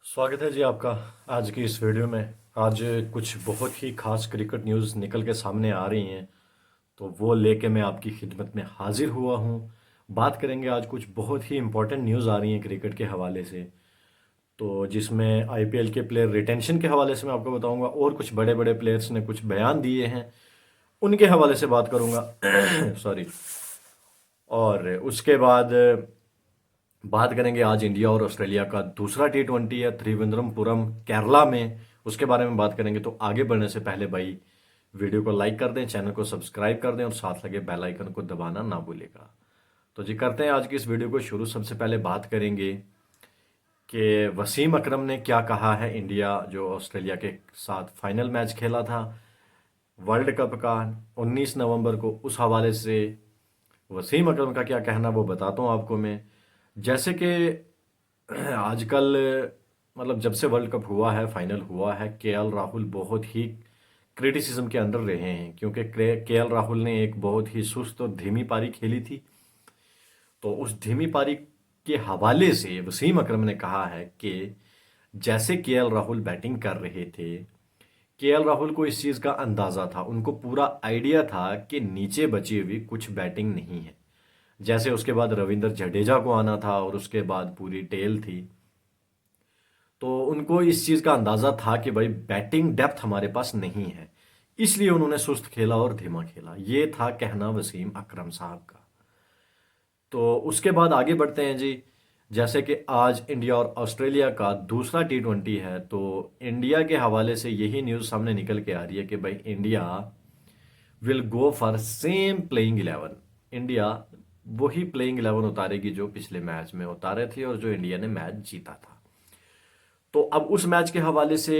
स्वागत है जी आपका आज की इस वीडियो में। आज कुछ बहुत ही खास क्रिकेट न्यूज़ निकल के सामने आ रही हैं, तो वो लेके मैं आपकी खिदमत में हाजिर हुआ हूँ। बात करेंगे आज कुछ बहुत ही इम्पोर्टेंट न्यूज़ आ रही हैं क्रिकेट के हवाले से, तो जिसमें आईपीएल के प्लेयर रिटेंशन के हवाले से मैं आपको बताऊंगा, और कुछ बड़े बड़े प्लेयर्स ने कुछ बयान दिए हैं उनके हवाले से बात करूंगा। सॉरी। और उसके बाद बात करेंगे आज इंडिया और ऑस्ट्रेलिया का दूसरा टी20 है त्रिवेंद्रमपुरम केरला में, उसके बारे में बात करेंगे। तो आगे बढ़ने से पहले भाई वीडियो को लाइक कर दें, चैनल को सब्सक्राइब कर दें और साथ लगे बेल आइकन को दबाना ना भूलेगा। तो जी करते हैं आज की इस वीडियो को शुरू। सबसे पहले बात करेंगे कि वसीम अकरम ने क्या कहा है। इंडिया जो ऑस्ट्रेलिया के साथ फाइनल मैच खेला था वर्ल्ड कप का 19 नवंबर को, उस हवाले से वसीम अकरम का क्या कहना वो बताता हूँ आपको मैं। जैसे कि आजकल मतलब जब से वर्ल्ड कप हुआ है, फाइनल हुआ है, केएल राहुल बहुत ही क्रिटिसिज्म के अंदर रहे हैं, क्योंकि केएल राहुल ने एक बहुत ही सुस्त और धीमी पारी खेली थी। तो उस धीमी पारी के हवाले से वसीम अकरम ने कहा है कि जैसे केएल राहुल बैटिंग कर रहे थे, केएल राहुल को इस चीज़ का अंदाज़ा था, उनको पूरा आइडिया था कि नीचे बची हुई कुछ बैटिंग नहीं है। जैसे उसके बाद रविंद्र जडेजा को आना था और उसके बाद पूरी टेल थी, तो उनको इस चीज़ का अंदाज़ा था कि भाई बैटिंग डेप्थ हमारे पास नहीं है, इसलिए उन्होंने सुस्त खेला और धीमा खेला। ये था कहना वसीम अकरम साहब का। तो उसके बाद आगे बढ़ते हैं जी। जैसे कि आज इंडिया और ऑस्ट्रेलिया का दूसरा टी20 है, तो इंडिया के हवाले से यही न्यूज़ सामने निकल के आ रही है कि भाई India will go for same playing 11। India वही प्लेइंग 11 उतारेगी जो पिछले मैच में उतारे थे और जो इंडिया ने मैच जीता था। तो अब उस मैच के हवाले से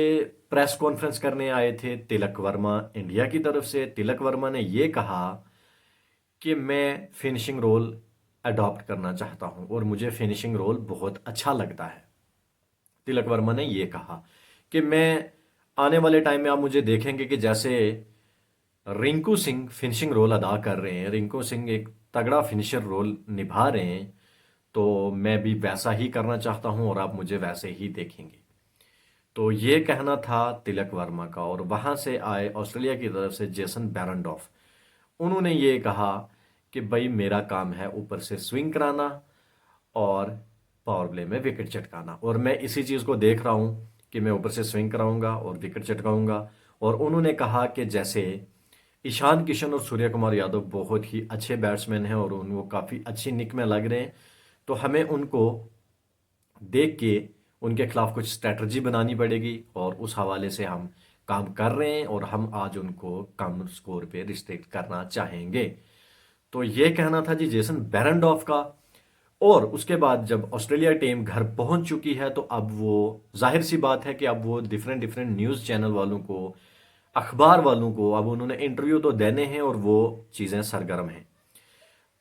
प्रेस कॉन्फ्रेंस करने आए थे तिलक वर्मा इंडिया की तरफ से। तिलक वर्मा ने ये कहा कि मैं फिनिशिंग रोल अडॉप्ट करना चाहता हूं और मुझे फिनिशिंग रोल बहुत अच्छा लगता है। तिलक वर्मा ने ये कहा कि मैं आने वाले टाइम में आप मुझे देखेंगे कि जैसे रिंकू सिंह फिनिशिंग रोल अदा कर रहे हैं, रिंकू सिंह एक तगड़ा फिनिशर रोल निभा रहे हैं, तो मैं भी वैसा ही करना चाहता हूं और आप मुझे वैसे ही देखेंगे। तो ये कहना था तिलक वर्मा का। और वहां से आए ऑस्ट्रेलिया की तरफ से जेसन बैरनडॉफ, उन्होंने ये कहा कि भाई मेरा काम है ऊपर से स्विंग कराना और पावर प्ले में विकेट चटकाना, और मैं इसी चीज़ को देख रहा हूं कि मैं ऊपर से स्विंग कराऊंगा और विकेट चटकाऊंगा। और उन्होंने कहा कि जैसे ईशान किशन और सूर्य कुमार यादव बहुत ही अच्छे बैट्समैन हैं और वो काफ़ी अच्छी निक में लग रहे हैं, तो हमें उनको देख के उनके खिलाफ कुछ स्ट्रैटेजी बनानी पड़ेगी, और उस हवाले से हम काम कर रहे हैं और हम आज उनको कम स्कोर पे रिस्ट्रिक्ट करना चाहेंगे। तो ये कहना था जी जेसन बैरनडॉफ का। और उसके बाद जब ऑस्ट्रेलिया टीम घर पहुंच चुकी है, तो अब वो जाहिर सी बात है कि अब वो डिफरेंट डिफरेंट न्यूज़ चैनल वालों को, अखबार वालों को अब उन्होंने इंटरव्यू तो देने हैं और वो चीज़ें सरगर्म हैं।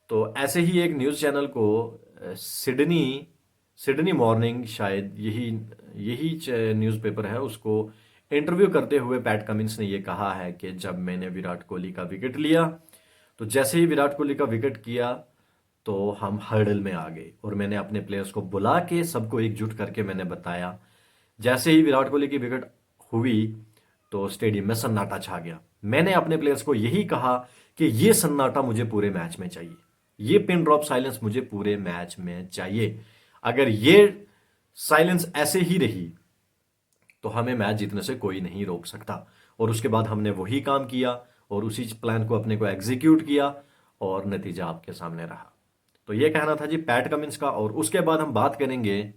तो ऐसे ही एक न्यूज़ चैनल को सिडनी सिडनी मॉर्निंग, शायद यही यही न्यूज़पेपर है, उसको इंटरव्यू करते हुए पैट कमिंस ने ये कहा है कि जब मैंने विराट कोहली का विकेट लिया, तो जैसे ही विराट कोहली का विकेट किया तो हम हर्डल में आ गए और मैंने अपने प्लेयर्स को बुला के सबको एकजुट करके मैंने बताया। जैसे ही विराट कोहली की विकेट हुई तो स्टेडियम में सन्नाटा छा गया। मैंने अपने प्लेयर्स को यही कहा कि ये सन्नाटा मुझे पूरे मैच में चाहिए, ये पिन ड्रॉप साइलेंस मुझे पूरे मैच में चाहिए। अगर ये साइलेंस ऐसे ही रही तो हमें मैच जीतने से कोई नहीं रोक सकता। और उसके बाद हमने वही काम किया और उसी प्लान को अपने को एग्जीक्यूट किया और नतीजा आपके सामने रहा। तो ये कहना था जी पैट कमिंस का। और उसके बाद हम बात करेंगे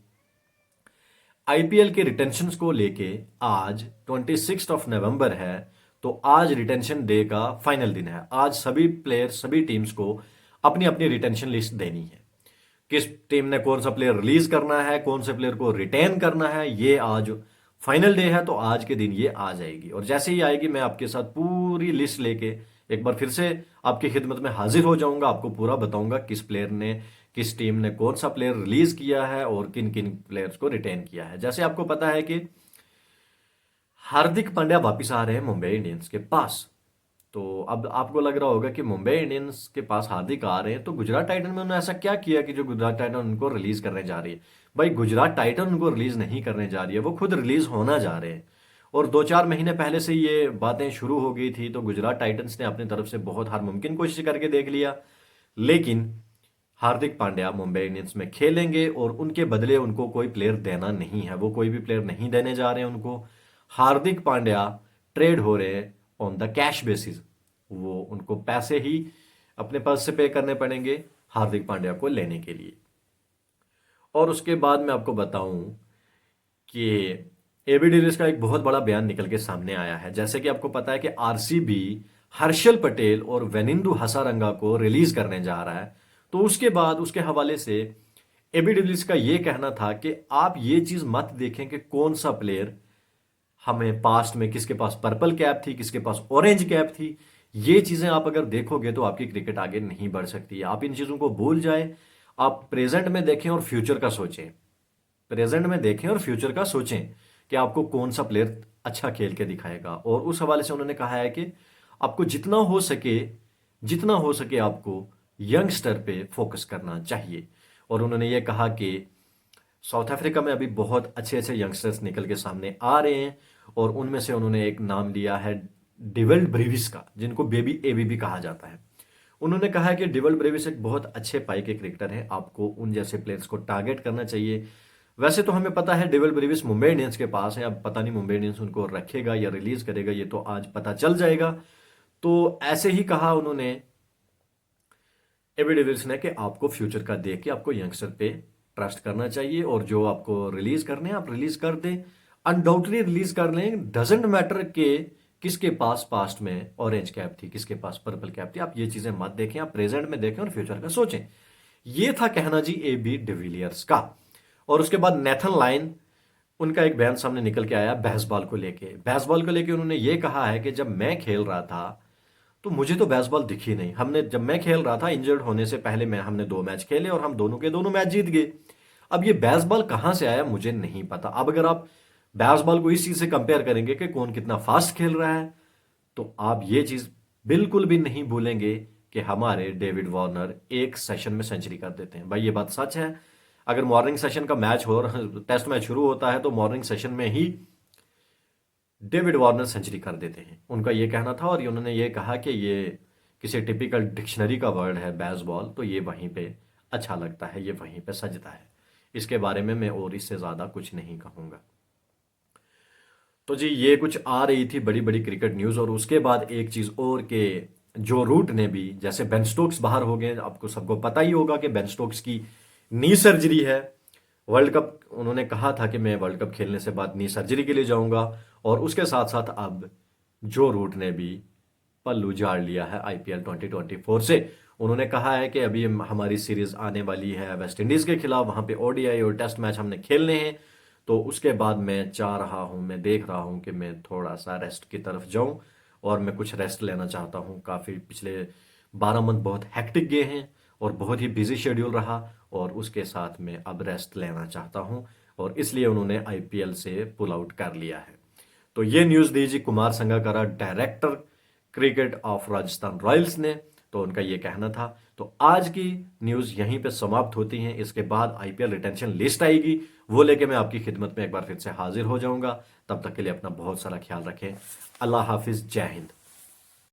आईपीएल के रिटेंशंस को लेके। आज 26 नवंबर है, तो आज रिटेंशन डे का फाइनल दिन है। आज सभी प्लेयर सभी टीम्स को अपनी अपनी रिटेंशन लिस्ट देनी है, किस टीम ने कौन सा प्लेयर रिलीज करना है, कौन से प्लेयर को रिटेन करना है। ये आज फाइनल डे है, तो आज के दिन ये आ जाएगी। और जैसे ही आएगी मैं आपके साथ पूरी लिस्ट लेके एक बार फिर से आपकी खिदमत में हाजिर हो जाऊंगा, आपको पूरा बताऊंगा किस प्लेयर ने, किस टीम ने कौन सा प्लेयर रिलीज किया है और किन किन प्लेयर्स को रिटेन किया है। जैसे आपको पता है कि हार्दिक पांड्या वापिस आ रहे हैं मुंबई इंडियंस के पास। तो अब आपको लग रहा होगा कि मुंबई इंडियंस के पास हार्दिक आ रहे हैं, तो गुजरात टाइटन में उन्होंने ऐसा क्या किया कि जो गुजरात टाइटन उनको रिलीज करने जा रही है। भाई गुजरात टाइटन उनको रिलीज नहीं करने जा रही है, वो खुद रिलीज होना जा रहे हैं। और 2-4 महीने पहले से ये बातें शुरू हो गई थी, तो गुजरात टाइटंस ने अपनी तरफ से बहुत हर मुमकिन कोशिश करके देख लिया, लेकिन हार्दिक पांड्या मुंबई इंडियंस में खेलेंगे और उनके बदले उनको कोई प्लेयर देना नहीं है, वो कोई भी प्लेयर नहीं देने जा रहे हैं उनको। हार्दिक पांड्या ट्रेड हो रहे हैं ऑन द कैश बेसिस, वो उनको पैसे ही अपने पर्स से पे करने पड़ेंगे हार्दिक पांड्या को लेने के लिए। और उसके बाद मैं आपको बताऊं कि एबी डिविलियर्स का एक बहुत बड़ा बयान निकल के सामने आया है। जैसे कि आपको पता है कि आरसीबी हर्षल पटेल और वेनिंदु हसारंगा को रिलीज करने जा रहा है, तो उसके बाद उसके हवाले से एबी डिविलियर्स का यह कहना था कि आप ये चीज मत देखें कि कौन सा प्लेयर हमें पास्ट में, किसके पास पर्पल कैप थी, किसके पास ऑरेंज कैप थी। ये चीजें आप अगर देखोगे तो आपकी क्रिकेट आगे नहीं बढ़ सकती है। आप इन चीजों को भूल जाए, आप प्रेजेंट में देखें और फ्यूचर का सोचें। प्रेजेंट में देखें और फ्यूचर का सोचें कि आपको कौन सा प्लेयर अच्छा खेल के दिखाएगा। और उस हवाले से उन्होंने कहा है कि आपको जितना हो सके आपको यंगस्टर पे फोकस करना चाहिए। और उन्होंने ये कहा कि साउथ अफ्रीका में अभी बहुत अच्छे अच्छे यंगस्टर्स निकल के सामने आ रहे हैं, और उनमें से उन्होंने एक नाम लिया है डिवेल्ड ब्रेविस का, जिनको बेबी एबी भी कहा जाता है। उन्होंने कहा है कि डिवेल्ड ब्रेविस एक बहुत अच्छे पाई के क्रिकेटर हैं, आपको उन जैसे प्लेयर्स को टारगेट करना चाहिए। वैसे तो हमें पता है डिवेल्ड ब्रेविस मुंबई इंडियंस के पास है, अब पता नहीं मुंबई इंडियंस उनको रखेगा या रिलीज करेगा, ये तो आज पता चल जाएगा। तो ऐसे ही कहा उन्होंने एबी डिविलियर्स ने कि आपको फ्यूचर का देख के आपको यंगस्टर पे ट्रस्ट करना चाहिए, और जो आपको रिलीज करने हैं आप रिलीज कर दें, अनडाउटली रिलीज कर लें। डजेंट मैटर के किसके पास पास्ट में ऑरेंज कैप थी, किसके पास पर्पल कैप थी, आप ये चीजें मत देखें, आप प्रेजेंट में देखें और फ्यूचर का सोचें। ये था कहना जी एबी डिविलियर्स का। और उसके बाद नेथन लाइन, उनका एक बयान सामने निकल के आया बेसबॉल को लेके उन्होंने ये कहा है कि जब मैं खेल रहा था तो मुझे तो बेसबॉल दिखी नहीं। जब मैं खेल रहा था, इंजर्ड होने से पहले हमने 2 मैच खेले और हम दोनों के दोनों मैच जीत गए। अब ये बेसबॉल कहां से आया मुझे नहीं पता। अब अगर आप बेसबॉल को इस चीज से कंपेयर करेंगे कि कौन कितना फास्ट खेल रहा है, तो आप ये चीज बिल्कुल भी नहीं भूलेंगे कि हमारे डेविड वार्नर एक सेशन में सेंचुरी कर देते हैं। भाई ये बात सच है। अगर मॉर्निंग सेशन का मैच हो, टेस्ट मैच शुरू होता है, तो मॉर्निंग सेशन में ही डेविड वार्नर सेंचुरी कर देते हैं, उनका ये कहना था। और उन्होंने ये कहा कि ये किसी टिपिकल डिक्शनरी का वर्ड है बेसबॉल, तो ये वहीं पे अच्छा लगता है, ये वहीं पे सजता है। इसके बारे में मैं और इससे ज़्यादा कुछ नहीं कहूँगा। तो जी ये कुछ आ रही थी बड़ी बड़ी क्रिकेट न्यूज़। और उसके बाद एक चीज़ और के जो रूट ने भी, जैसे बेन स्टोक्स बाहर हो गए, आपको सबको पता ही होगा कि बेन स्टोक्स की नी सर्जरी है। वर्ल्ड कप, उन्होंने कहा था कि मैं वर्ल्ड कप खेलने से बाद नी सर्जरी के लिए जाऊंगा। और उसके साथ साथ अब जो रूट ने भी पल्लू झाड़ लिया है आईपीएल 2024 से। उन्होंने कहा है कि अभी हमारी सीरीज आने वाली है वेस्ट इंडीज के खिलाफ, वहां पे ओडीआई और टेस्ट मैच हमने खेलने हैं। तो उसके बाद मैं चाह रहा हूं, मैं देख रहा हूं कि मैं थोड़ा सा रेस्ट की तरफ जाऊं, और मैं कुछ रेस्ट लेना चाहता हूं। काफ़ी पिछले 12 मंथ बहुत हैक्टिक गए हैं और बहुत ही बिजी शेड्यूल रहा, और उसके साथ में अब रेस्ट लेना चाहता हूं, और इसलिए उन्होंने आईपीएल से पुल आउट कर लिया है। तो ये न्यूज़ दी जी Kumar Sangakkara, director cricket of Rajasthan Royals ने, तो उनका ये कहना था। तो आज की न्यूज़ यहीं पे समाप्त होती है। इसके बाद आईपीएल रिटेंशन लिस्ट आएगी, वो लेके मैं आपकी खिदमत में एक बार फिर से हाजिर हो जाऊंगा। तब तक के लिए अपना बहुत सारा ख्याल रखें। अल्लाह हाफिज, जय हिंद।